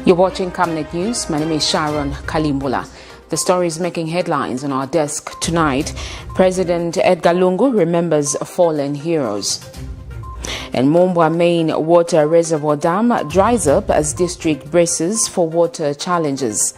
You're watching Camnet News. My name is Sharon Kalimbula. The story is making headlines on our desk tonight. President Edgar Lungu remembers fallen heroes. And MUMBWA main water reservoir dam dries up as district braces for water challenges.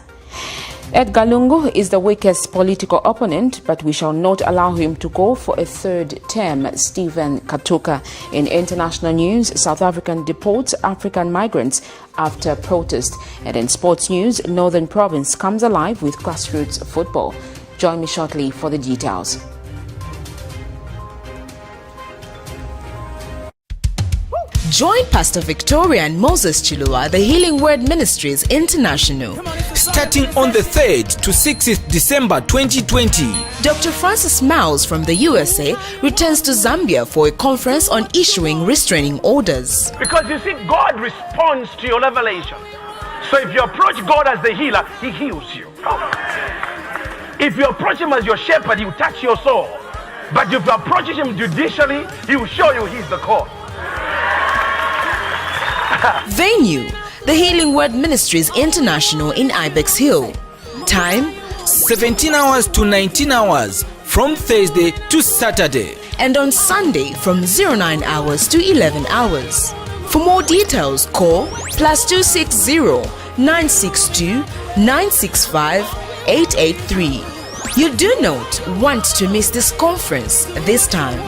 Edgar Lungu is the weakest political opponent, but we shall not allow him to go for a third term. Stephen KATUKA. In international news, South African deports African migrants after protest. And in sports news, Northern Province comes alive with grassroots football. Join me shortly for the details. Join Pastor Victoria and Moses Chilua, the Healing Word Ministries International. Starting on the 3rd to 6th December 2020. Dr. Francis Miles from the USA returns to Zambia for a conference on issuing restraining orders. Because you see, God responds to your revelation. So if you approach God as the healer, He heals you. If you approach Him as your shepherd, He will touch your soul. But if you approach Him judicially, He will show you He's the cause. Venue, the Healing Word Ministries International in Ibex Hill. Time, 17 hours to 19 hours from Thursday to Saturday. And on Sunday from 09 hours to 11 hours. For more details, call +260 962 965 883. You do not want to miss this conference this time.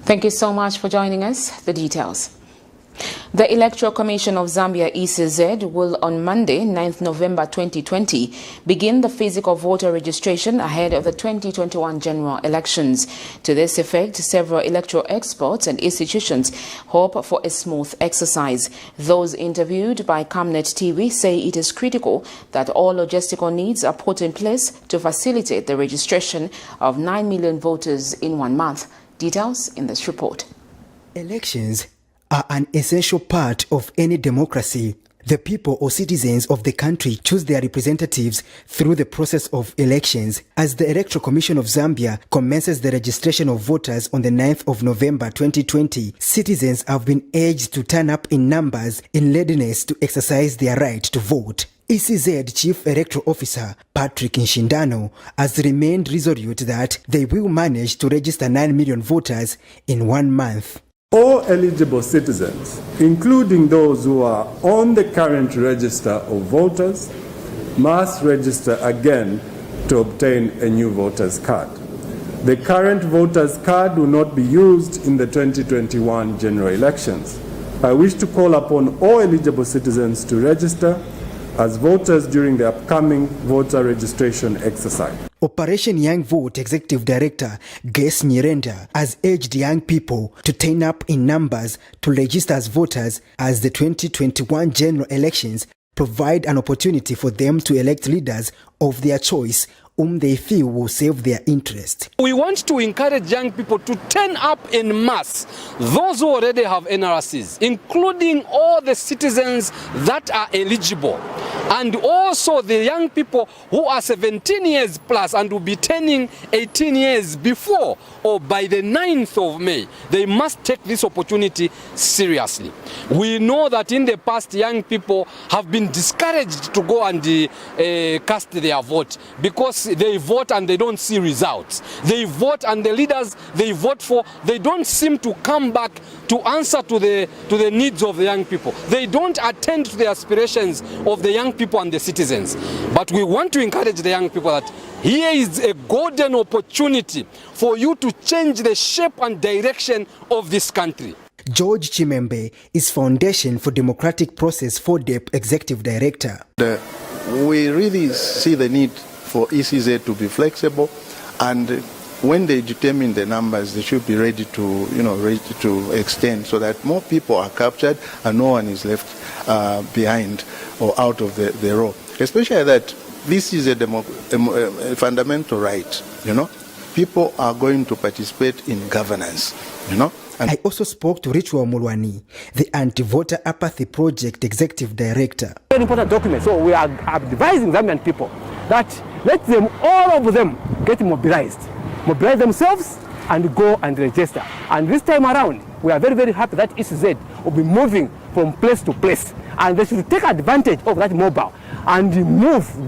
Thank you so much for joining us. The details. The Electoral Commission of Zambia ECZ will on Monday, 9th November 2020, begin the physical voter registration ahead of the 2021 general elections. To this effect, several electoral experts and institutions hope for a smooth exercise. Those interviewed by Camnet TV say it is critical that all logistical needs are put in place to facilitate the registration of 9 million voters in 1 month. Details in this report. Elections are an essential part of any democracy. The people or citizens of the country choose their representatives through the process of elections. As the Electoral Commission of Zambia commences the registration of voters on the 9th of November 2020, citizens have been urged to turn up in numbers in readiness to exercise their right to vote. ECZ Chief Electoral Officer Patrick Nshindano has remained resolute that they will manage to register 9 million voters in 1 month. All eligible citizens, including those who are on the current register of voters, must register again to obtain a new voter's card. The current voter's card will not be used in the 2021 general elections. I wish to call upon all eligible citizens to register as voters during the upcoming voter registration exercise. Operation Young Vote Executive Director Grace Nyirenda has urged young people to turn up in numbers to register as voters as the 2021 general elections provide an opportunity for them to elect leaders of their choice whom they feel will serve their interest. We want to encourage young people to turn up in mass, those who already have NRCs, including all the citizens that are eligible, and also the young people who are 17 years plus and will be turning 18 years before or by the 9th of May. They must take this opportunity seriously. We know that in the past, young people have been discouraged to go and cast their vote because they vote and they don't see results. They vote and the leaders they vote for, they don't seem to come back to answer to the needs of the young people. They don't attend to the aspirations of the young people and the citizens. But we want to encourage the young people that here is a golden opportunity for you to change the shape and direction of this country. George Chimembe is Foundation for Democratic Process FODEP Executive Director. We really see the need for ECZ to be flexible, and when they determine the numbers, they should be ready to extend so that more people are captured and no one is left behind or out of the row. Especially that this is a fundamental right, People are going to participate in governance, I also spoke to Ritual Mulwani, the Anti-Voter Apathy Project Executive Director. Very important document. So we are advising Zambian people that let them, all of them, get mobilized. Mobilize themselves and go and register. And this time around, we are very, very happy that ECZ will be moving from place to place. And they should take advantage of that mobile and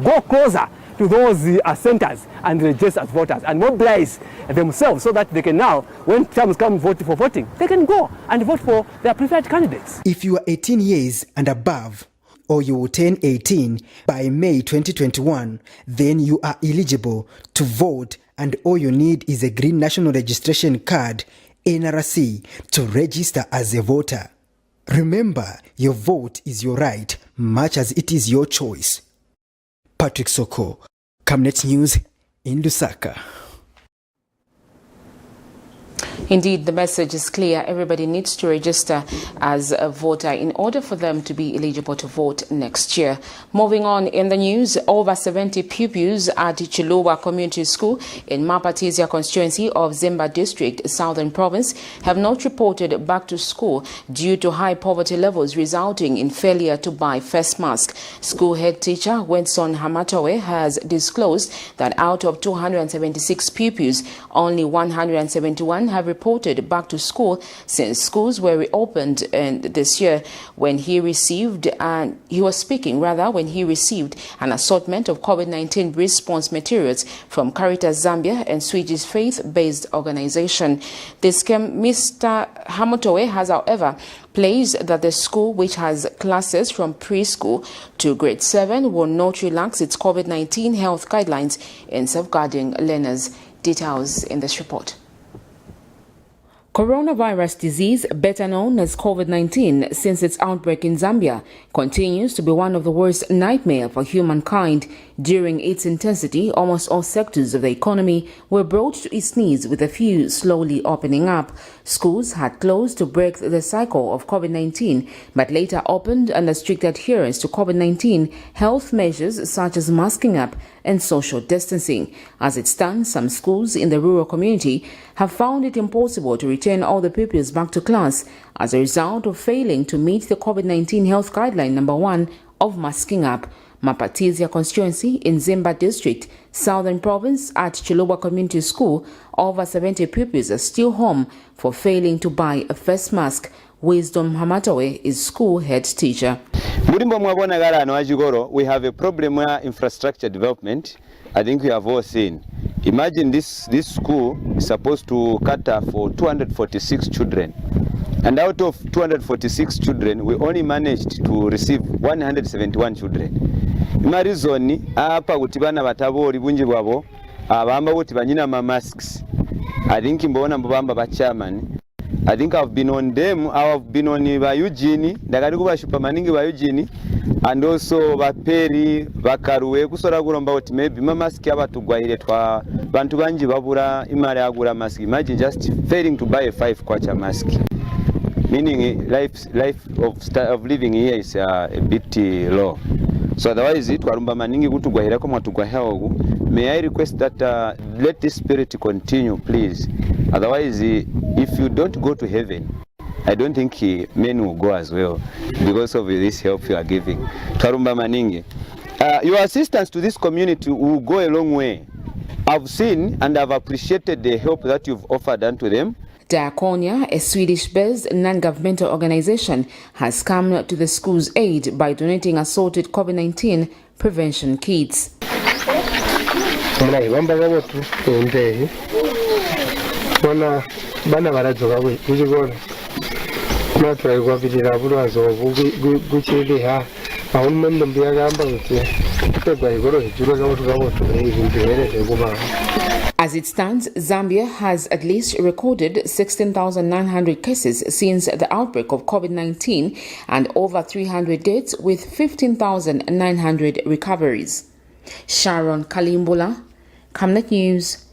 go closer to those centers and register as voters and mobilize themselves so that they can now, when times come for voting, they can go and vote for their preferred candidates. If you are 18 years and above, or you will turn 18 by May 2021, then you are eligible to vote, and all you need is a Green National Registration Card, NRC, to register as a voter. Remember, your vote is your right, much as it is your choice. Patrick Soko, Camnet News in Lusaka. Indeed, the message is clear. Everybody needs to register as a voter in order for them to be eligible to vote next year. Moving on in the news, over 70 pupils at Chiluba Community School in Mapatizia constituency of Zemba District, Southern Province, have not reported back to school due to high poverty levels resulting in failure to buy face mask. School head teacher Wenson Hamatowe has disclosed that out of 276 pupils, only 171 have reported back to school since schools were reopened this year. When he received an assortment of COVID-19 response materials from Caritas Zambia and Swedish faith-based organization. Mr. Hamotowe has, however, placed that the school, which has classes from preschool to grade 7, will not relax its COVID-19 health guidelines in safeguarding learners. Details in this report. Coronavirus disease, better known as COVID-19, since its outbreak in Zambia, continues to be one of the worst nightmares for humankind. During its intensity, almost all sectors of the economy were brought to its knees, with a few slowly opening up. Schools had closed to break the cycle of COVID-19, but later opened under strict adherence to COVID-19 health measures such as masking up and social distancing. As it stands, some schools in the rural community have found it impossible to return all the pupils back to class as a result of failing to meet the COVID-19 health guideline number 1 of masking up. Mapatizia constituency in Zemba District, Southern Province, at Chiluba Community School, over 70 pupils are still home for failing to buy a face mask. Wisdom Hamatowe is school head teacher. We have a problem where infrastructure development, I think we have all seen. Imagine this school is supposed to cater for 246 children. And out of 246 children, we only managed to receive 171 children. Marizoni apa kuti bana batabori bunji bwabo abamba kuti banyina ma masks. I think mbona mbamba ba chairman. I think I've been on them. I've been on ba Eugene, ndakati kuba shupa maningi ba Eugene, and also ba Peri, ba Karuwe kusora kuromba kuti maybe ma mask abatugwaire twa bantu banji babura imali agura mask. Imagine just failing to buy a 5 kwacha mask. Meaning life of living here is a bit low. So otherwise twarumba maningi kutugwahira ko mwatugwahawo. May I request that let this spirit continue, please. Otherwise, if you don't go to heaven, I don't think men will go as well because of this help you are giving. Twarumba maningi. Your assistance to this community will go a long way. I've seen and I've appreciated the help that you've offered unto them. Diakonia, a Swedish-based non-governmental organization, has come to the school's aid by donating assorted COVID-19 prevention kits. As it stands, Zambia has at least recorded 16,900 cases since the outbreak of COVID-19 and over 300 deaths with 15,900 recoveries. Sharon Kalimbola, Camnet News.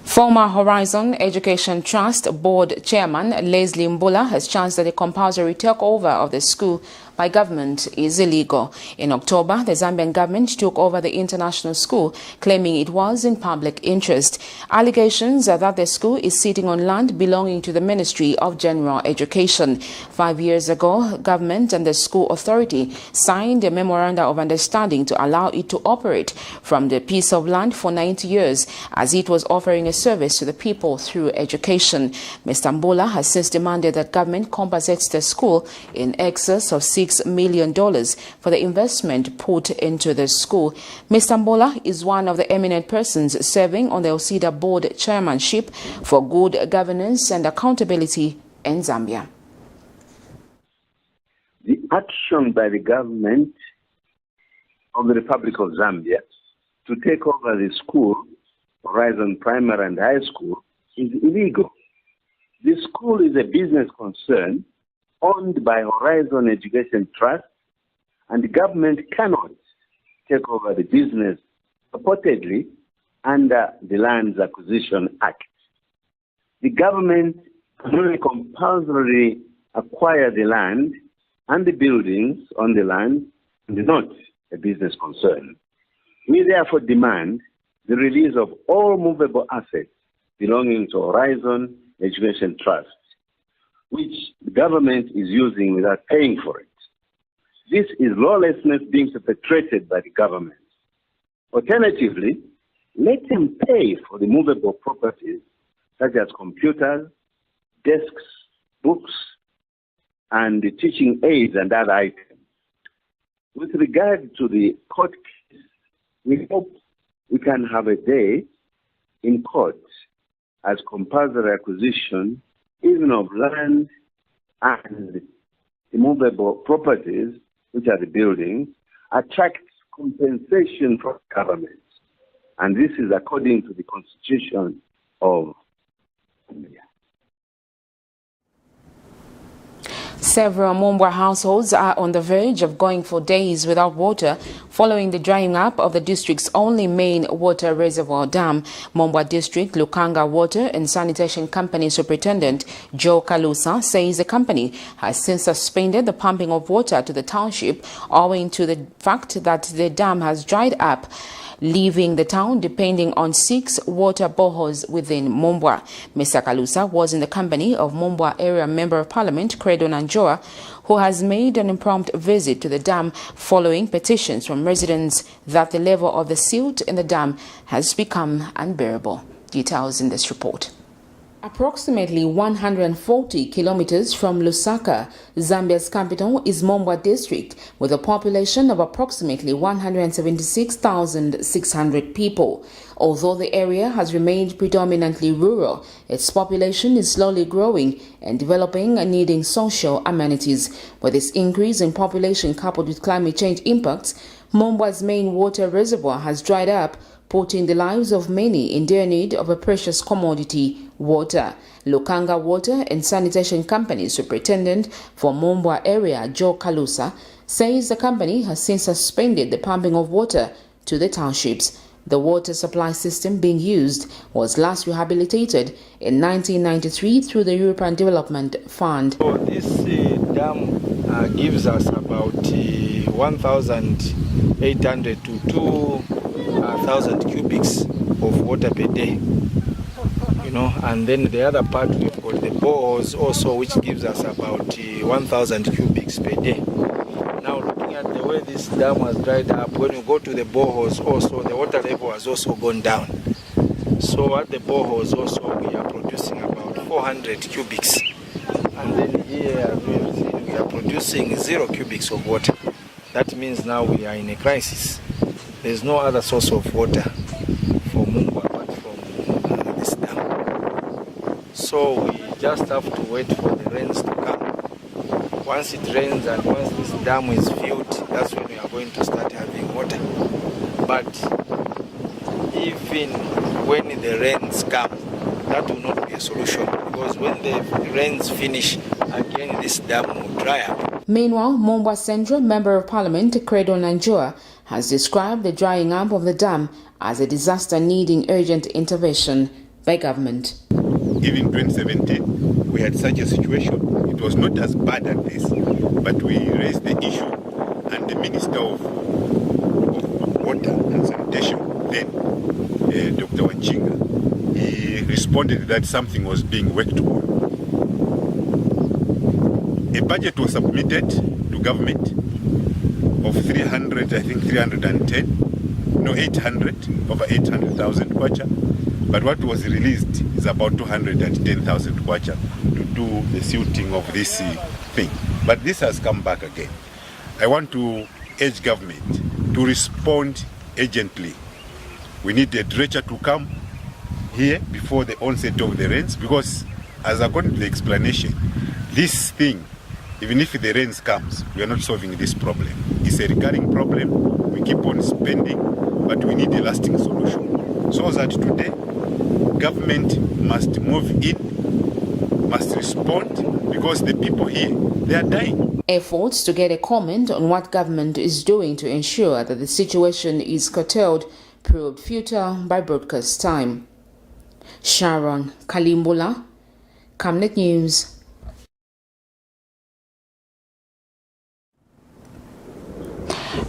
Former Horizon Education Trust Board Chairman Leslie Mbula has charged that a compulsory takeover of the school by government is illegal. In October, the Zambian government took over the international school, claiming it was in public interest. Allegations are that the school is sitting on land belonging to the Ministry of General Education. 5 years ago, government and the school authority signed a memorandum of understanding to allow it to operate from the piece of land for 90 years, as it was offering a service to the people through education. Mr. Mbula has since demanded that government compensates the school in excess of $6 million for the investment put into the school. Mr. Mbula is one of the eminent persons serving on the OSIDA board chairmanship for good governance and accountability in Zambia. The action by the government of the Republic of Zambia to take over the school, Horizon Primary and High School, is illegal. The school is a business concern owned by Horizon Education Trust, and the government cannot take over the business purportedly under the Lands Acquisition Act. The government can only compulsorily acquire the land and the buildings on the land, and not a business concern. We therefore demand the release of all movable assets belonging to Horizon Education Trust, which the government is using without paying for it. This is lawlessness being perpetrated by the government. Alternatively, let them pay for the movable properties such as computers, desks, books, and the teaching aids and other items. With regard to the court case, we hope we can have a day in court as compulsory acquisition even of land and immovable properties, which are the buildings, attracts compensation from government. And this is according to the Constitution of India. Several MUMBWA households are on the verge of going for days without water following the drying up of the district's only main water reservoir dam. MUMBWA District Lukanga Water and Sanitation Company Superintendent Joe Kalusa says the company has since suspended the pumping of water to the township owing to the fact that the dam has dried up, leaving the town depending on 6 water boreholes within MUMBWA. Mr. Kalusa was in the company of MUMBWA Area Member of Parliament Credo Nanjoa, who has made an impromptu visit to the dam following petitions from residents that the level of the silt in the dam has become unbearable. Details in this report. Approximately 140 kilometers from Lusaka, Zambia's capital, is MUMBWA District, with a population of approximately 176,600 people. Although the area has remained predominantly rural, its population is slowly growing and developing and needing social amenities. With this increase in population coupled with climate change impacts, MUMBWA's main water reservoir has dried up, putting the lives of many in dire need of a precious commodity, water. Lukanga Water and Sanitation Company Superintendent for MUMBWA Area, Joe Kalusa, says the company has since suspended the pumping of water to the townships. The water supply system being used was last rehabilitated in 1993 through the European Development Fund. So this dam gives us about 1,800 to 2,000 cubics of water per day. And then the other part we've got the boreholes also, which gives us about 1,000 cubics per day. Now looking at the way this dam has dried up, when you go to the boreholes also, the water level has also gone down. So at the boreholes also we are producing about 400 cubics. And then here we are producing 0 cubics of water. That means now we are in a crisis. There's no other source of water for MUMBWA apart from this dam. So we just have to wait for the rains to come. Once it rains and once this dam is filled, that's when we are going to start having water. But even when the rains come, that will not be a solution, because when the rains finish, again this dam will dry up. Meanwhile, MUMBWA Central Member of Parliament Credo Nanjoa has described the drying up of the dam as a disaster needing urgent intervention by government. Even 2017, we had such a situation. It was not as bad as this, but we raised the issue, and the Minister of Water and Sanitation then, Dr. Wanchinga, he responded that something was being worked on. A budget was submitted to government of 300, I think 310, no 800, over 800,000 kwacha, but what was released is about 210,000 kwacha to do the silting of this thing. But this has come back again. I want to urge government to respond urgently. We need a dredger to come here before the onset of the rains, because as according to the explanation, this thing, even if the rains comes, we are not solving this problem. It's a recurring problem. We keep on spending, but we need a lasting solution. So that today, government must move in, must respond, because the people here, they are dying. Efforts to get a comment on what government is doing to ensure that the situation is curtailed proved futile by broadcast time. Sharon Kalimbula, Camnet News.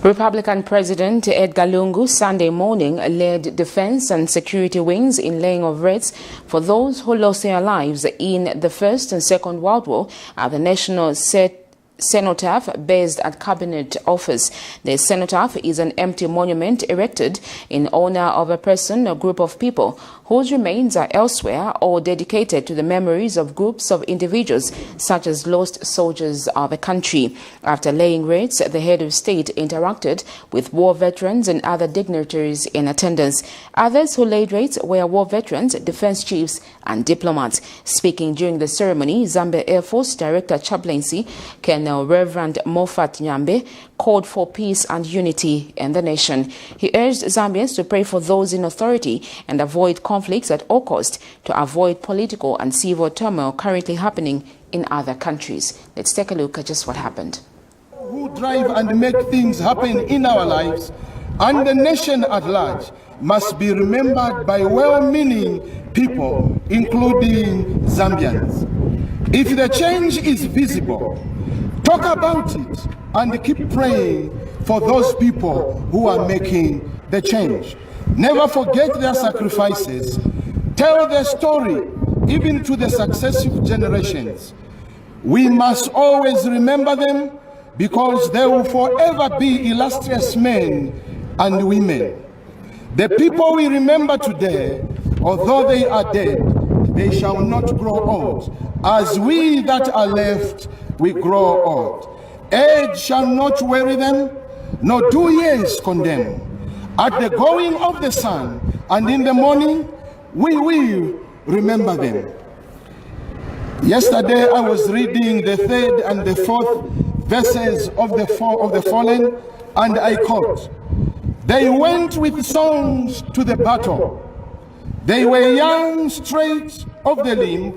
Republican President Edgar Lungu Sunday morning led defense and security wings in laying of wreaths for those who lost their lives in the First and Second World War at the National Cenotaph based at Cabinet Office. The cenotaph is an empty monument erected in honor of a person or group of people whose remains are elsewhere or dedicated to the memories of groups of individuals such as lost soldiers of a country. After laying wreaths, the head of state interacted with war veterans and other dignitaries in attendance. Others who laid wreaths were war veterans, defense chiefs and diplomats. Speaking during the ceremony, Zambia Air Force Director Chaplaincy Colonel Reverend Moffat Nyambe called for peace and unity in the nation. He urged Zambians to pray for those in authority and avoid conflicts at all costs to avoid political and civil turmoil currently happening in other countries. Let's take a look at just what happened. Who drive and make things happen in our lives and the nation at large must be remembered by well-meaning people, including Zambians. If the change is visible, talk about it and keep praying for those people who are making the change. Never forget their sacrifices. Tell their story even to the successive generations. We must always remember them because they will forever be illustrious men and women. The people we remember today, although they are dead, they shall not grow old. As we that are left, we grow old. Age shall not weary them, nor do years condemn. At the going of the sun and in the morning, we will remember them. Yesterday I was reading the third and the fourth verses of the fallen, and I quote, "They went with songs to the battle. They were young, straight of the limb,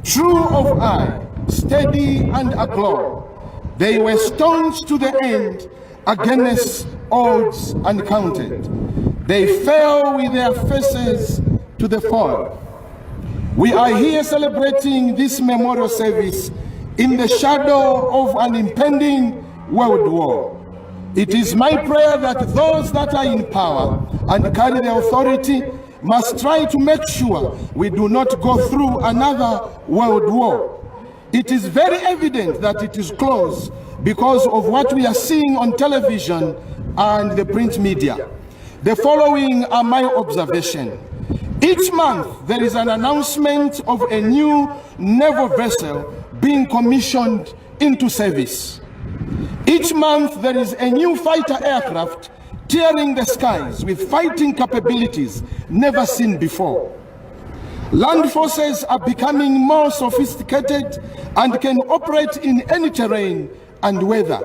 true of eye, steady and aglow. They were staunch to the end, against odds uncounted. They fell with their faces to the fall." We are here celebrating this memorial service in the shadow of an impending world war. It is my prayer that those that are in power and carry the authority must try to make sure we do not go through another world war. It is very evident that it is close because of what we are seeing on television and the print media. The following are my observations. Each month there is an announcement of a new naval vessel being commissioned into service. Each month there is a new fighter aircraft tearing the skies with fighting capabilities never seen before. Land forces are becoming more sophisticated and can operate in any terrain and weather.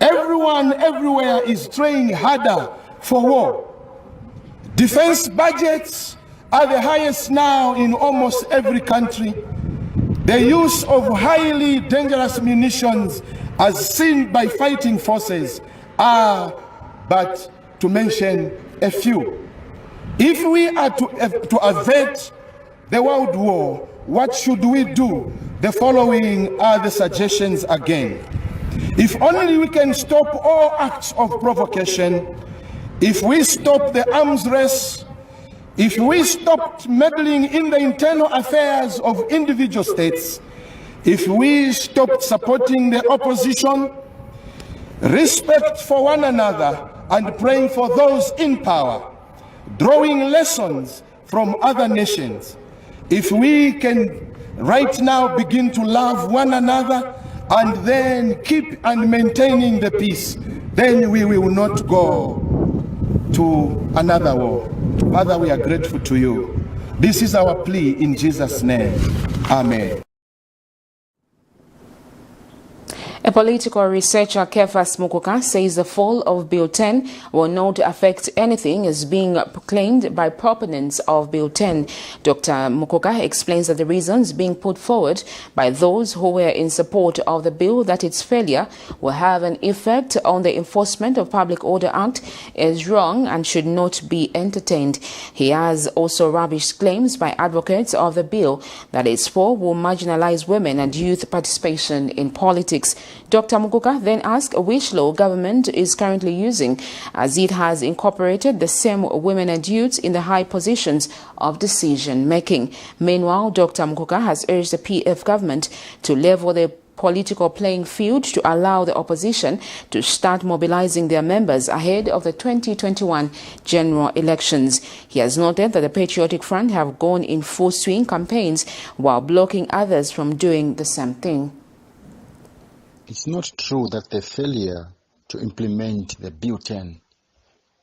Everyone everywhere is trying harder for war. Defense budgets are the highest now in almost every country. The use of highly dangerous munitions as seen by fighting forces are but to mention a few. If we are to avert the world war, what should we do? The following are the suggestions again. If only we can stop all acts of provocation, if we stop the arms race, if we stopped meddling in the internal affairs of individual states, if we stopped supporting the opposition, respect for one another and praying for those in power, drawing lessons from other nations, if we can right now begin to love one another and then keep and maintaining the peace, then we will not go to another war. Father, we are grateful to you. This is our plea in Jesus' name. Amen. A political researcher, Kefas Mukuka, says the fall of Bill 10 will not affect anything as being proclaimed by proponents of Bill 10. Dr. Mukuka explains that the reasons being put forward by those who were in support of the bill that its failure will have an effect on the Enforcement of Public Order Act is wrong and should not be entertained. He has also rubbished claims by advocates of the bill that its fall will marginalize women and youth participation in politics. Dr. Mukuka then asked which law government is currently using, as it has incorporated the same women and youths in the high positions of decision-making. Meanwhile, Dr. Mukuka has urged the PF government to level the political playing field to allow the opposition to start mobilizing their members ahead of the 2021 general elections. He has noted that the Patriotic Front have gone in full swing campaigns while blocking others from doing the same thing. It's not true that the failure to implement the Bill 10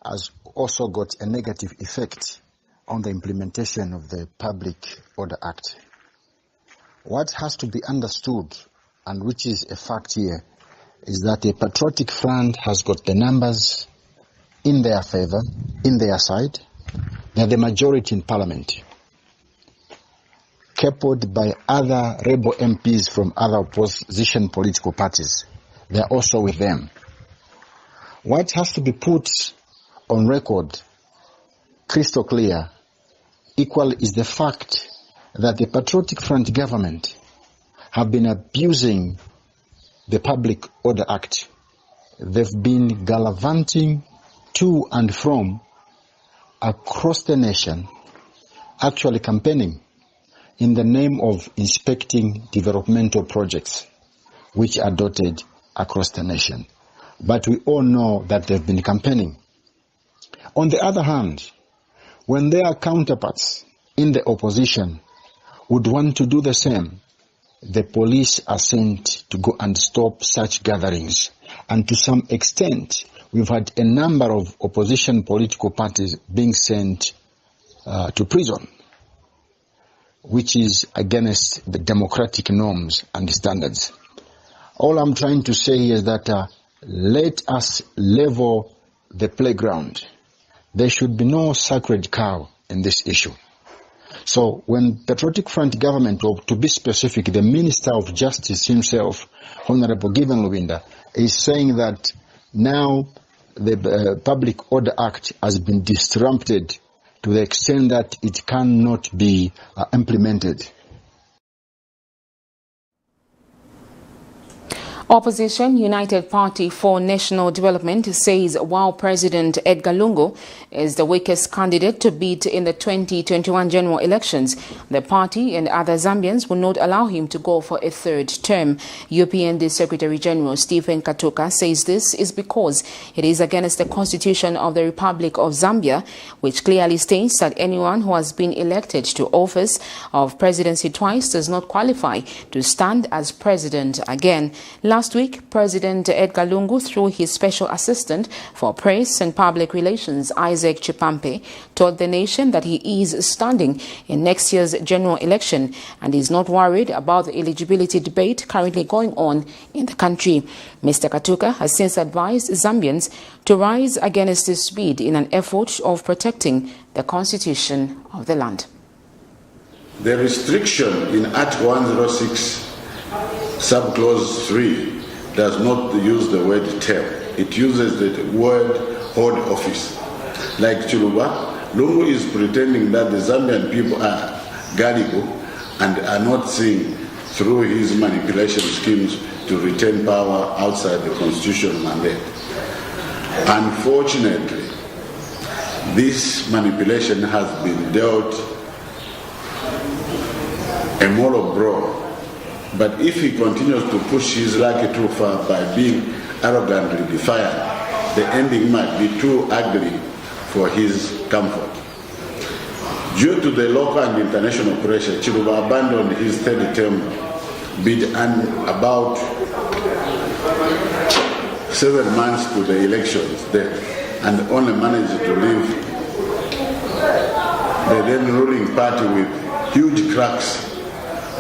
has also got a negative effect on the implementation of the Public Order Act. What has to be understood, and which is a fact here, is that the Patriotic Front has got the numbers in their favor, in their side. They are the majority in Parliament, coupled by other rebel MPs from other opposition political parties. They are also with them. What has to be put on record, crystal clear, equally, is the fact that the Patriotic Front government have been abusing the Public Order Act. They've been gallivanting to and from across the nation, actually campaigning in the name of inspecting developmental projects which are dotted across the nation. But we all know that they've been campaigning. On the other hand, when their counterparts in the opposition would want to do the same, the police are sent to go and stop such gatherings. And to some extent, we've had a number of opposition political parties being sent to prison, which is against the democratic norms and standards. All I'm trying to say is that let us level the playground. There should be no sacred cow in this issue. So when Patriotic Front government, or to be specific, the Minister of Justice himself, Honorable Given Lubinda, is saying that now the Public Order Act has been disrupted to the extent that it cannot be implemented. Opposition United Party for National Development says while President Edgar Lungu is the weakest candidate to beat in the 2021 general elections, the party and other Zambians will not allow him to go for a third term. UPND Secretary General Stephen KATUKA says this is because it is against the Constitution of the Republic of Zambia, which clearly states that anyone who has been elected to office of presidency twice does not qualify to stand as president again. Last week, President Edgar Lungu, through his special assistant for press and public relations, Isaac Chipampe, told the nation that he is standing in next year's general election and is not worried about the eligibility debate currently going on in the country. Mr. KATUKA has since advised Zambians to rise against this bid in an effort of protecting the constitution of the land. The restriction in Act 106 Subclause 3 does not use the word term. It uses the word hold office. Like Chiluba, Lungu is pretending that the Zambian people are gullible and are not seeing through his manipulation schemes to retain power outside the constitutional mandate. Unfortunately, this manipulation has been dealt a moral blow. But if he continues to push his luck too far by being arrogantly defiant, the ending might be too ugly for his comfort. Due to the local and international pressure, Chiluba abandoned his third term bid and about 7 months to the elections there, and only managed to leave the then ruling party with huge cracks,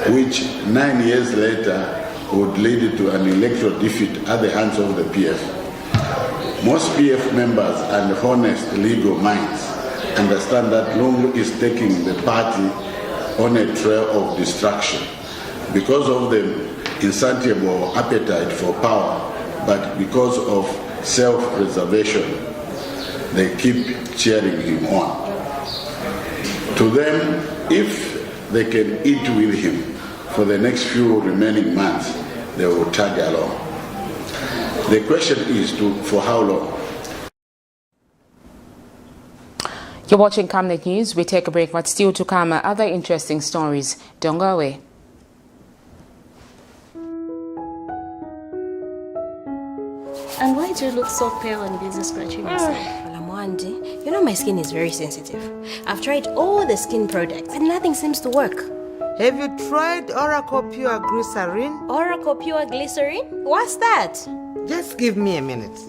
which 9 years later would lead to an electoral defeat at the hands of the PF. Most PF members and honest legal minds understand that LUNGU is taking the party on a trail of destruction because of the insatiable appetite for power, but because of self-preservation, they keep cheering him on. To them, if they can eat with him for the next few remaining months, they will tag along. The question is for how long? You're watching Camnet News. We take a break, but still to come are other interesting stories. Don't go away. And why do you look so pale and busy scratching yourself? Well, Amwandi, you know my skin is very sensitive. I've tried all the skin products and nothing seems to work. Have you tried Oracle Pure Glycerin? Oracle Pure Glycerin? What's that? Just give me a minute.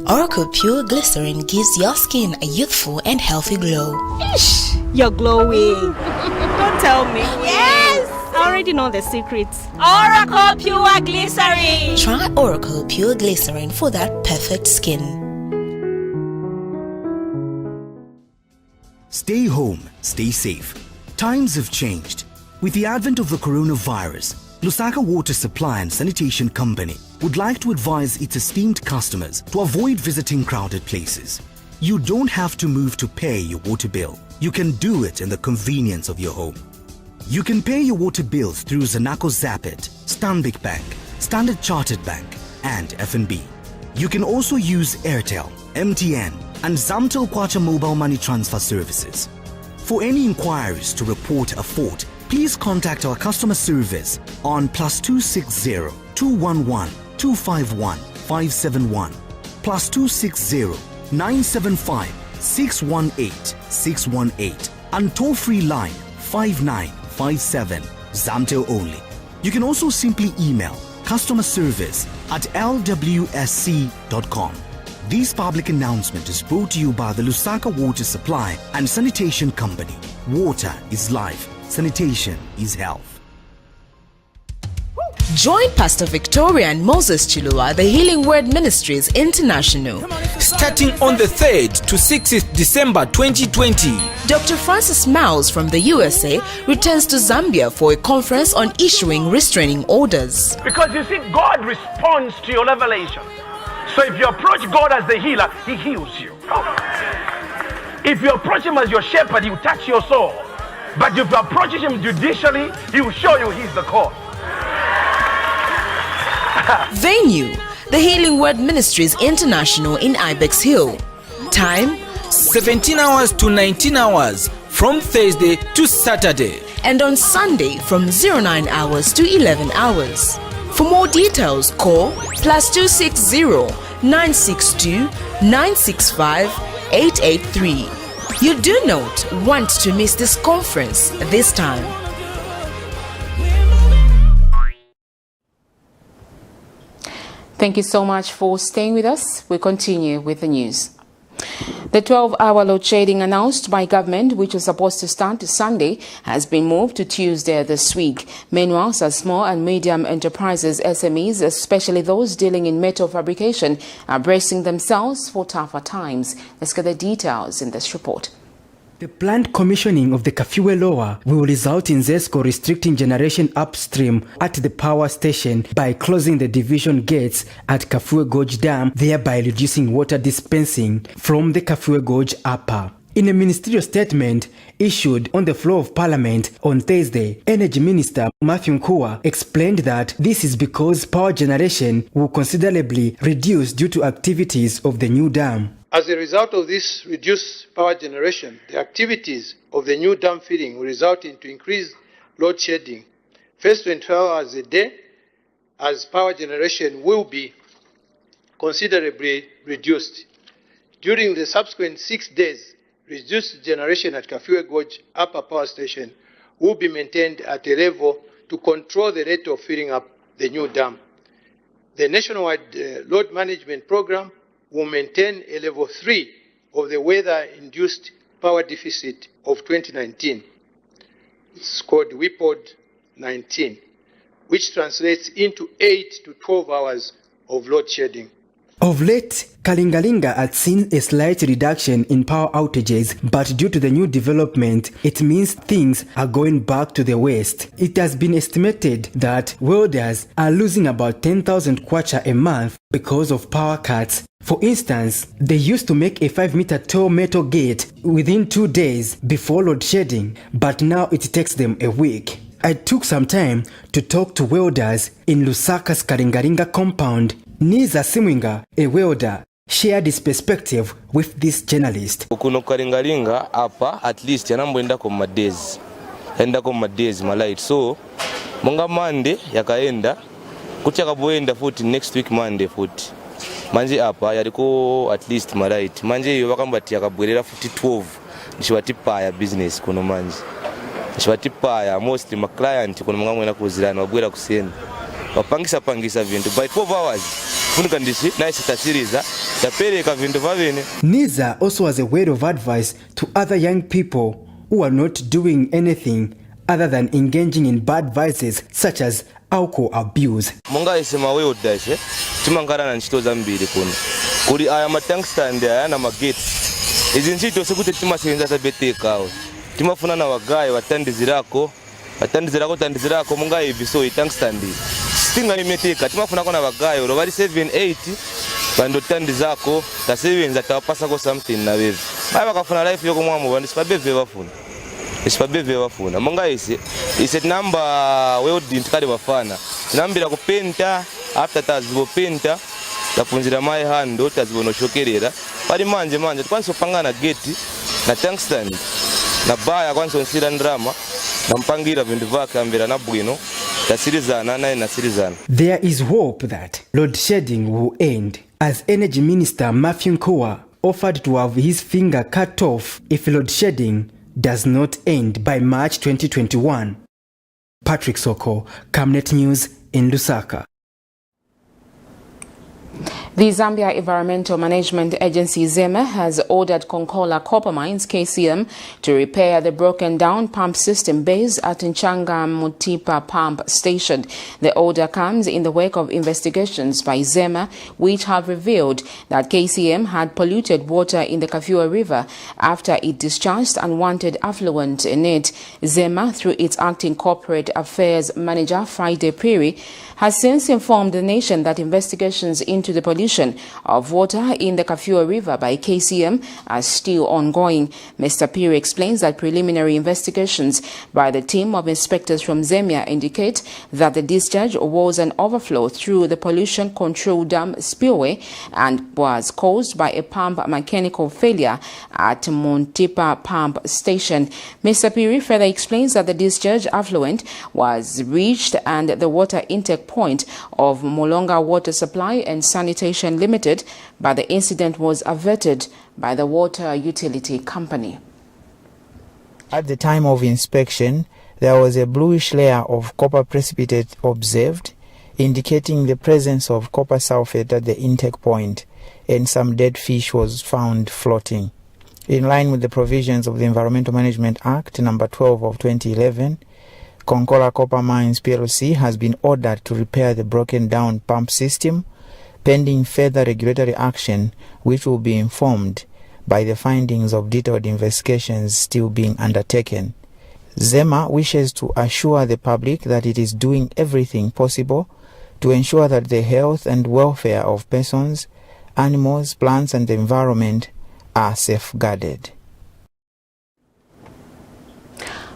Oracle Pure Glycerin gives your skin a youthful and healthy glow. Ish, you're glowing. Don't tell me. Yes! I already know the secrets. Oracle Pure Glycerin! Try Oracle Pure Glycerin for that perfect skin. Stay home, stay safe. Times have changed. With the advent of the coronavirus, Lusaka Water Supply and Sanitation Company would like to advise its esteemed customers to avoid visiting crowded places. You don't have to move to pay your water bill. You can do it in the convenience of your home. You can pay your water bills through Zanaco Zapit, Stanbic Bank, Standard Chartered Bank, and FNB. You can also use Airtel, MTN, and Zamtel Kwacha mobile money transfer services. For any inquiries to report a fault, please contact our customer service on +260 211 251 571, +260 975 618 618, and toll-free line 5957, Zamtel only. You can also simply email customerservice@lwsc.com. This public announcement is brought to you by the Lusaka Water Supply and Sanitation Company. Water is life. Sanitation is health. Join Pastor Victoria and Moses Chilua, the Healing Word Ministries International. Starting on the 3rd to 6th December 2020. Dr. Francis Miles from the USA returns to Zambia for a conference on issuing restraining orders. Because you see, God responds to your revelation. So if you approach God as the healer, he heals you. If you approach him as your shepherd, he will touch your soul. But if you approach him judicially, he will show you he's the cause. Venue, the Healing Word Ministries International in Ibex Hill. Time, 17 hours to 19 hours from Thursday to Saturday. And on Sunday from 09 hours to 11 hours. For more details, call +260 962 965 883. You do not want to miss this conference this time. Thank you so much for staying with us. We continue with the news. The 12-hour load shedding announced by government, which was supposed to start Sunday, has been moved to Tuesday this week. Meanwhile, some small and medium enterprises, SMEs, especially those dealing in metal fabrication, are bracing themselves for tougher times. Let's get the details in this report. The planned commissioning of the Kafue Lower will result in ZESCO restricting generation upstream at the power station by closing the division gates at Kafue Gorge Dam, thereby reducing water dispensing from the Kafue Gorge Upper. In a ministerial statement issued on the floor of Parliament on Thursday, Energy Minister Matthew Nkua explained that this is because power generation will considerably reduce due to activities of the new dam. As a result of this reduced power generation, the activities of the new dam feeding will result in increased load shedding, first 24 hours a day, as power generation will be considerably reduced. During the subsequent 6 days, reduced generation at Kafue Gorge Upper Power Station will be maintained at a level to control the rate of filling up the new dam. The nationwide load management program will maintain a level 3 of the weather-induced power deficit of 2019. It's called WIPOD 19, which translates into 8 to 12 hours of load shedding. Of late, Kalingalinga had seen a slight reduction in power outages, but due to the new development, it means things are going back to the west. It has been estimated that welders are losing about 10,000 kwacha a month because of power cuts. For instance, they used to make a 5-meter tall metal gate within 2 days before load shedding, but now it takes them a week. I took some time to talk to welders in Lusaka's Kalingalinga compound. Niza Simwinga, a welder, shared his perspective with this journalist. Kuno Kalingalinga hapa at least yanamboenda kwa madezi. Enda kwa madezi malait. So monga Monday yakaenda kucha kaboenda futi next week Monday futi. Manje hapa yaliko at least malait. Manje yo bakambati yakabwerera futi 12. Nishwatipa ya business kuno manje. Nishwatipa ya mostly my client kuno munga mwena kuzirana wabwera kuseni. Wapangisa vintu by 12 hours. Niza also has a word of advice to other young people who are not doing anything other than engaging in bad vices such as alcohol abuse. Munga isema wewe udashe timangara na nchito zambiri kuno kuri aya matank stand aya na magates izi nchito sekute timasenza tabeteka aho timafuna na wagaye watandizirako munga hivi so itank stand Tinga imeteka timafuna kona bagayo ro bari 7-8 bando tandi zako ta 7 zatawapasa ko something na wewe baba kafuna life yoko mwamu bandi sipabeve bafuna monga ise number we didn't kale bafana nambira ku penta after tazibo penta tapunzira mai hando tazibo no shokerera bari manje twanso pangana gate na tank stand na baya kwanso nsira ndrama na mpangira vindu vake ambira na bwino. There is hope that load shedding will end, as Energy Minister Matthew Nkua offered to have his finger cut off if load shedding does not end by March 2021. Patrick Soko, Camnet News in Lusaka. The Zambia Environmental Management Agency ZEMA has ordered Konkola Copper Mines KCM to repair the broken down pump system based at Nchanga Mutipa Pump Station. The order comes in the wake of investigations by ZEMA, which have revealed that KCM had polluted water in the Kafue River after it discharged unwanted effluent in it. ZEMA, through its acting corporate affairs manager Friday Piri, has since informed the nation that investigations into the pollution of water in the Kafue River by KCM are still ongoing. Mr. Piri explains that preliminary investigations by the team of inspectors from Zambia indicate that the discharge was an overflow through the pollution control dam spillway and was caused by a pump mechanical failure at Montipa Pump Station. Mr. Piri further explains that the discharge affluent was reached and the water intake point of Molonga Water Supply and Sanitation Limited, but the incident was averted by the water utility company. At the time of inspection, there was a bluish layer of copper precipitate observed, indicating the presence of copper sulfate at the intake point, and some dead fish was found floating. In line with the provisions of the Environmental Management Act number 12 of 2011, Konkola Copper Mines PLC has been ordered to repair the broken down pump system, pending further regulatory action, which will be informed by the findings of detailed investigations still being undertaken. ZEMA wishes to assure the public that it is doing everything possible to ensure that the health and welfare of persons, animals, plants and the environment are safeguarded.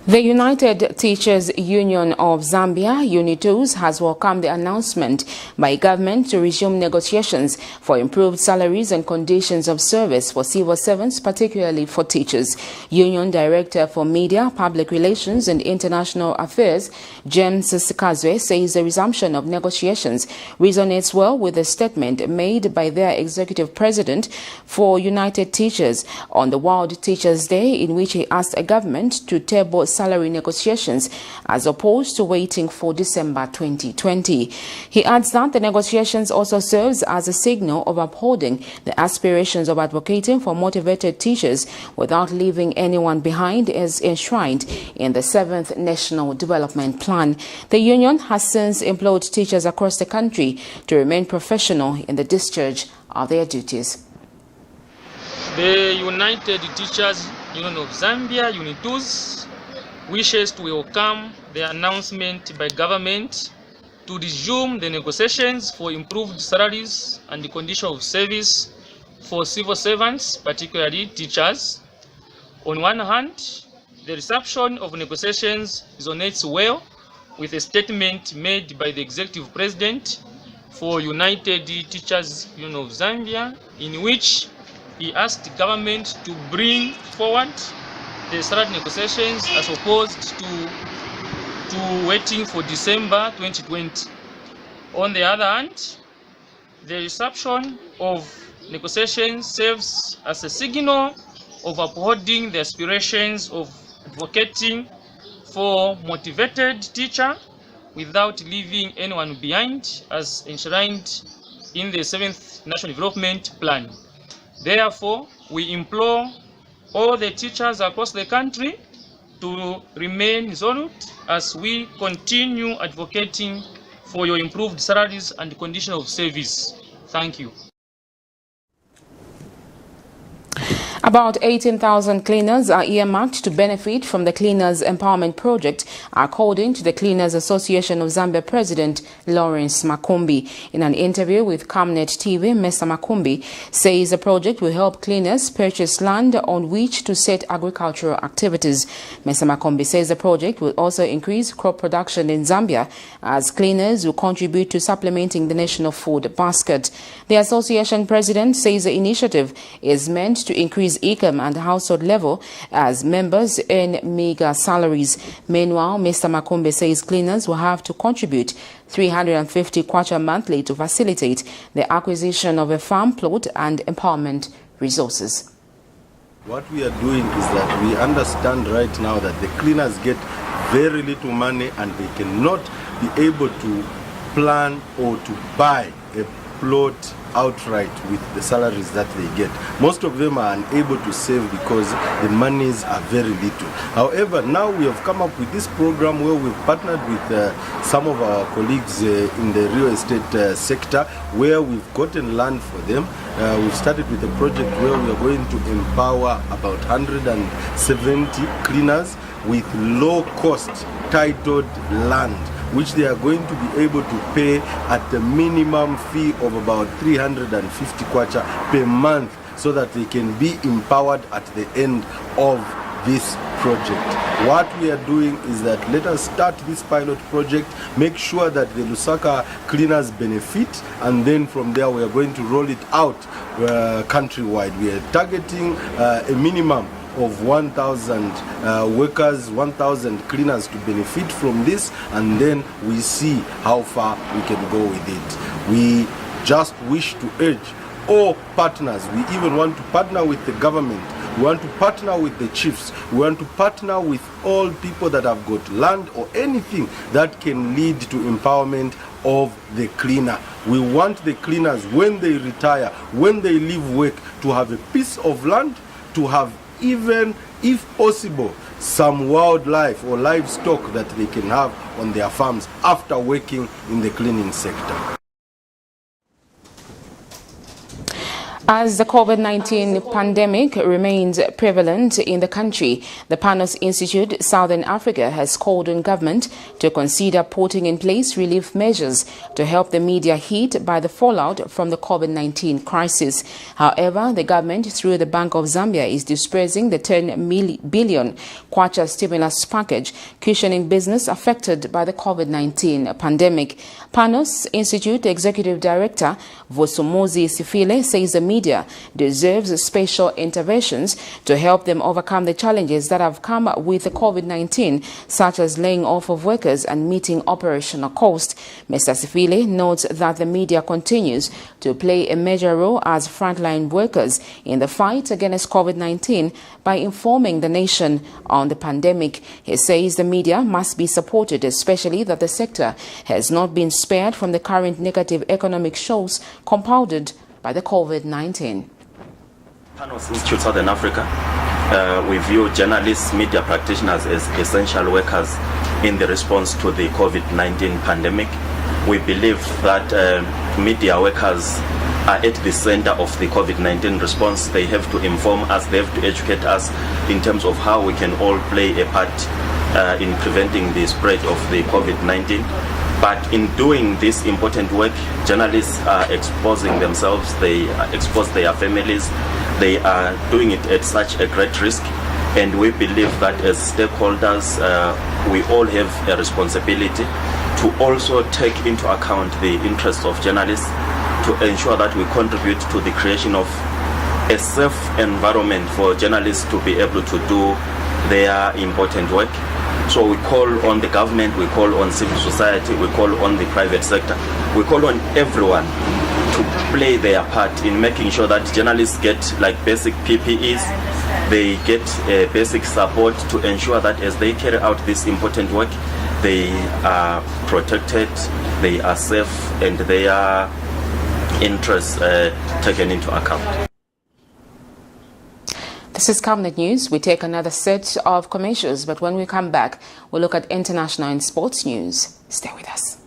The United Teachers Union of Zambia, UNITUS, has welcomed the announcement by government to resume negotiations for improved salaries and conditions of service for civil servants, particularly for teachers. Union Director for Media, Public Relations and International Affairs, James Sikazwe, says the resumption of negotiations resonates well with the statement made by their executive president for United Teachers on the World Teachers' Day, in which he asked a government to table salary negotiations as opposed to waiting for December 2020. He adds that the negotiations also serves as a signal of upholding the aspirations of advocating for motivated teachers without leaving anyone behind, as enshrined in the 7th National Development Plan. The union has since employed teachers across the country to remain professional in the discharge of their duties. The United Teachers Union of Zambia, UNITUS, wishes to welcome the announcement by government to resume the negotiations for improved salaries and the condition of service for civil servants, particularly teachers. On one hand, the resumption of negotiations resonates well with a statement made by the executive president for United Teachers Union of Zambia, in which he asked government to bring forward the salary negotiations as opposed to waiting for December 2020. On the other hand, the resumption of negotiations serves as a signal of upholding the aspirations of advocating for motivated teacher without leaving anyone behind, as enshrined in the 7th National Development Plan. Therefore, we implore all the teachers across the country to remain resolute as we continue advocating for your improved salaries and condition of service. Thank you. About 18,000 cleaners are earmarked to benefit from the Cleaners Empowerment Project, according to the Cleaners Association of Zambia President Lawrence Makumbi. In an interview with Camnet TV, Mr. Makumbi says the project will help cleaners purchase land on which to set agricultural activities. Mr. Makumbi says the project will also increase crop production in Zambia, as cleaners will contribute to supplementing the national food basket. The association president says the initiative is meant to increase income and household level as members earn meager salaries. Meanwhile, Mr. Makumbi says cleaners will have to contribute 350 kwacha monthly to facilitate the acquisition of a farm plot and empowerment resources. What we are doing is that we understand right now that the cleaners get very little money and they cannot be able to plan or to buy a plot outright with the salaries that they get. Most of them are unable to save because the monies are very little. However, now we have come up with this program where we've partnered with some of our colleagues in the real estate sector, where we've gotten land for them. We've started with a project where we are going to empower about 170 cleaners with low-cost titled land, which they are going to be able to pay at the minimum fee of about 350 kwacha per month, so that they can be empowered at the end of this project. What we are doing is that let us start this pilot project, make sure that the Lusaka cleaners benefit, and then from there we are going to roll it out countrywide. We are targeting a minimum of 1,000 workers, 1,000 cleaners to benefit from this, and then we see how far we can go with it. We just wish to urge all partners. We even want to partner with the government. We want to partner with the chiefs. We want to partner with all people that have got land or anything that can lead to empowerment of the cleaner. We want the cleaners, when they retire, when they leave work, to have a piece of land, to have, even if possible, some wildlife or livestock that they can have on their farms after working in the cleaning sector. As the COVID-19 pandemic remains prevalent in the country, the Panos Institute Southern Africa has called on government to consider putting in place relief measures to help the media hit by the fallout from the COVID-19 crisis. However, the government, through the Bank of Zambia, is dispersing the 10 billion kwacha stimulus package, cushioning business affected by the COVID-19 pandemic. Panos Institute Executive Director Vusomuzi Sifile says the media deserves special interventions to help them overcome the challenges that have come with the COVID-19, such as laying off of workers and meeting operational costs. Mr. Sifile notes that the media continues to play a major role as frontline workers in the fight against COVID-19 by informing the nation on the pandemic. He says the media must be supported, especially that the sector has not been spared from the current negative economic shocks compounded by the COVID-19. Panos Institute Southern Africa, we view journalists, media practitioners as essential workers in the response to the COVID-19 pandemic. We believe that media workers are at the center of the COVID-19 response. They have to inform us, they have to educate us in terms of how we can all play a part in preventing the spread of the COVID-19. But in doing this important work, journalists are exposing themselves, they expose their families, they are doing it at such a great risk. And we believe that as stakeholders, we all have a responsibility to also take into account the interests of journalists, to ensure that we contribute to the creation of a safe environment for journalists to be able to do their important work. So we call on the government, we call on civil society, we call on the private sector, we call on everyone to play their part in making sure that journalists get like basic PPEs, they get basic support to ensure that as they carry out this important work, they are protected, they are safe, and their interests taken into account. This is Camnet News. We take another set of commercials, but when we come back, we'll look at international and sports news. Stay with us.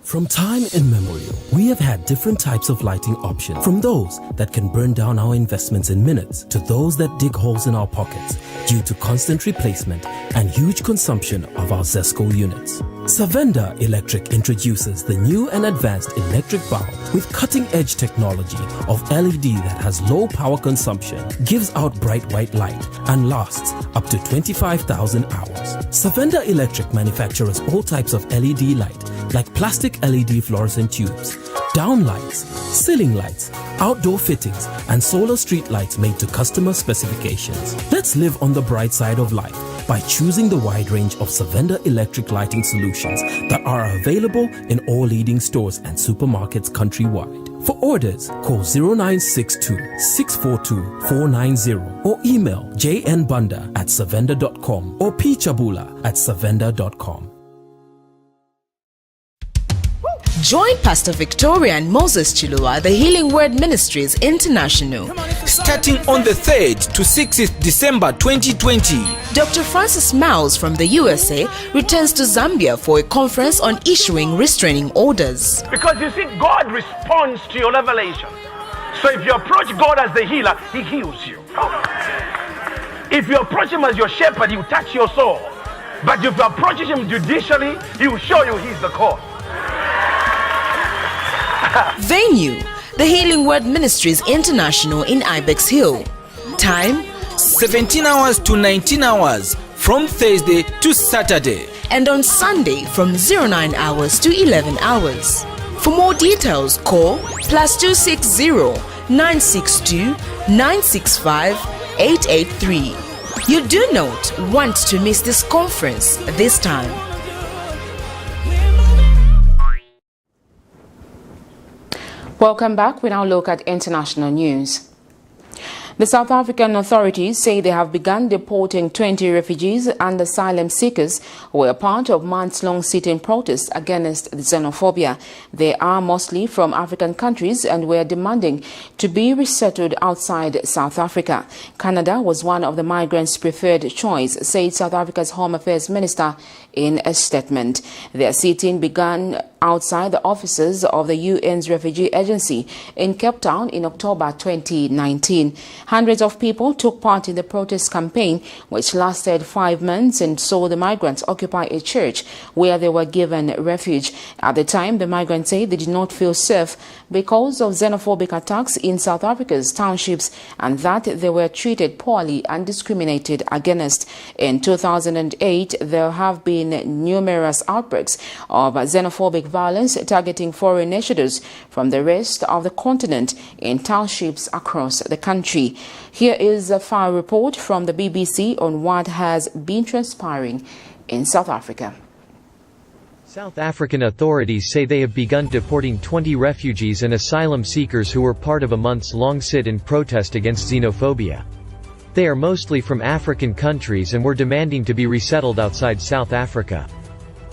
From time immemorial, we have had different types of lighting options, from those that can burn down our investments in minutes to those that dig holes in our pockets due to constant replacement and huge consumption of our ZESCO units. Savenda Electric introduces the new and advanced electric bulb with cutting-edge technology of LED that has low power consumption, gives out bright white light, and lasts up to 25,000 hours. Savenda Electric manufactures all types of LED light, like plastic LED fluorescent tubes, downlights, ceiling lights, outdoor fittings, and solar street lights made to customer specifications. Let's live on the bright side of life by choosing the wide range of Savenda electric lighting solutions that are available in all leading stores and supermarkets countrywide. For orders, call 0962 642 490 or email jnbunda@savenda.com or pchabula@savenda.com. Join Pastor Victoria and Moses Chilua, the Healing Word Ministries International. Starting on the 3rd to 6th December 2020. Dr. Francis Miles from the USA returns to Zambia for a conference on issuing restraining orders. Because you see, God responds to your revelation. So if you approach God as the healer, He heals you. If you approach Him as your shepherd, He will touch your soul. But if you approach Him judicially, He will show you He's the cause. Venue, the Healing Word Ministries International in Ibex Hill. Time, 17 hours to 19 hours from Thursday to Saturday. And on Sunday from 09 hours to 11 hours. For more details, call +260 962 965 883. You do not want to miss this conference this time. Welcome back. We now look at international news. The South African authorities say they have begun deporting 20 refugees and asylum seekers who were part of months-long sit-in protests against xenophobia. They are mostly from African countries and were demanding to be resettled outside South Africa. Canada was one of the migrants' preferred choice, said South Africa's Home Affairs Minister in a statement. Their sit-in began outside the offices of the UN's refugee agency in Cape Town in October 2019. Hundreds of people took part in the protest campaign, which lasted 5 months and saw the migrants occupy a church where they were given refuge. At the time, the migrants say they did not feel safe because of xenophobic attacks in South Africa's townships and that they were treated poorly and discriminated against. In 2008, there have been numerous outbreaks of xenophobic violence targeting foreign nationals from the rest of the continent in townships across the country. Here is a file report from the BBC on what has been transpiring in South Africa. South African authorities say they have begun deporting 20 refugees and asylum seekers who were part of a months-long sit-in protest against xenophobia. They are mostly from African countries and were demanding to be resettled outside South Africa.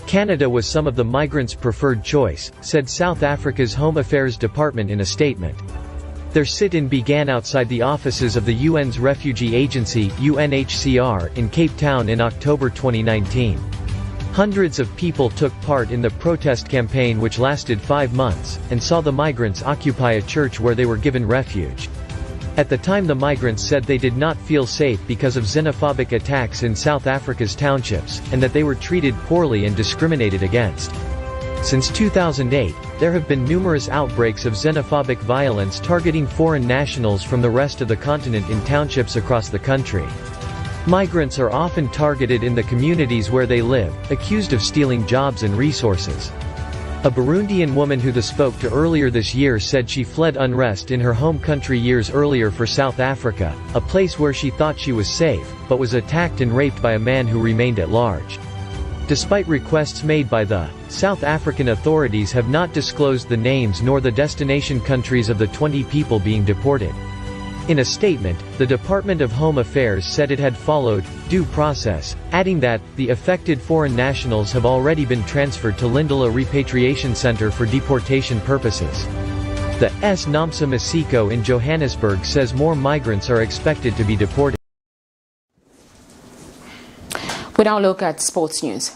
Canada was some of the migrants' preferred choice, said South Africa's Home Affairs Department in a statement. Their sit-in began outside the offices of the UN's refugee agency, UNHCR, in Cape Town in October 2019. Hundreds of people took part in the protest campaign, which lasted 5 months, and saw the migrants occupy a church where they were given refuge. At the time, the migrants said they did not feel safe because of xenophobic attacks in South Africa's townships, and that they were treated poorly and discriminated against. Since 2008, there have been numerous outbreaks of xenophobic violence targeting foreign nationals from the rest of the continent in townships across the country. Migrants are often targeted in the communities where they live, accused of stealing jobs and resources. A Burundian woman who spoke to earlier this year said she fled unrest in her home country years earlier for South Africa, a place where she thought she was safe, but was attacked and raped by a man who remained at large. Despite requests made by the South African authorities have not disclosed the names nor the destination countries of the 20 people being deported. In a statement, the Department of Home Affairs said it had followed due process, adding that the affected foreign nationals have already been transferred to Lindela Repatriation Center for deportation purposes. The Namsa Masiko in Johannesburg says more migrants are expected to be deported. We now look at sports news.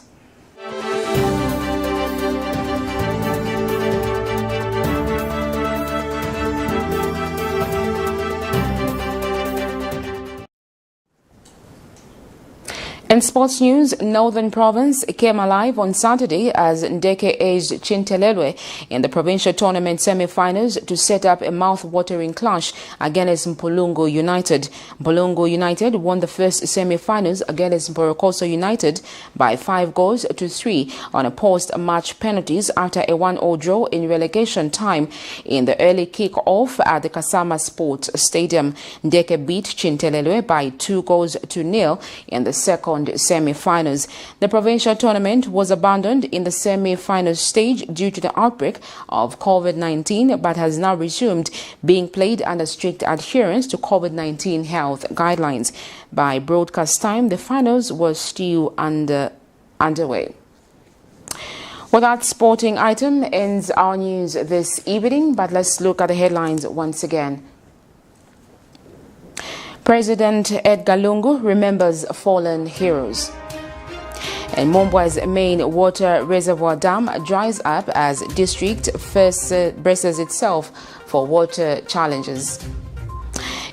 In sports news, Northern Province came alive on Saturday as Ndeke edged Chintelelwe in the provincial tournament semi-finals to set up a mouth-watering clash against Mpulungu United. Mpulungu United won the first semi-finals against Mporokoso United by 5-3 on a post-match penalties after a 1-0 draw in relegation time in the early kick-off at the Kasama Sports Stadium. Ndeke beat Chintelelwe by 2-0 in the second semi-finals. The provincial tournament was abandoned in the semi-final stage due to the outbreak of COVID-19 but has now resumed being played under strict adherence to COVID-19 health guidelines. By broadcast time, the finals were still underway. Well, that sporting item ends our news this evening, but let's look at the headlines once again. President Edgar Lungu remembers fallen heroes. And MUMBWA'S main water reservoir dam dries up as district braces itself for water challenges.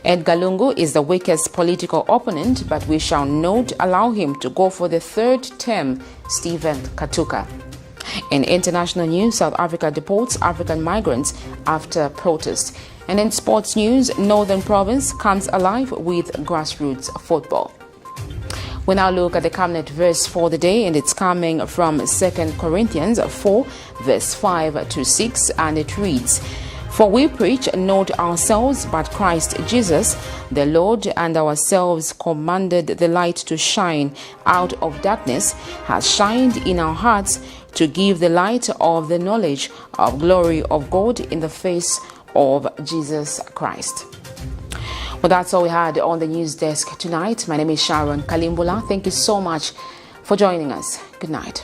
Edgar Lungu is the weakest political opponent, but we shall not allow him to go for the third term, Stephen KATUKA. In international news, South Africa deports African migrants after protest. And in sports news, Northern Province comes alive with grassroots football. We now look at the Camnet verse for the day, and it's coming from 2 Corinthians 4, verse 5 to 6, and it reads, "For we preach not ourselves, but Christ Jesus, the Lord, and ourselves commanded the light to shine out of darkness, has shined in our hearts to give the light of the knowledge of glory of God in the face of Jesus Christ." Well, that's all we had on the news desk tonight. My name is Sharon Kalimbula. Thank you so much for joining us. Good night.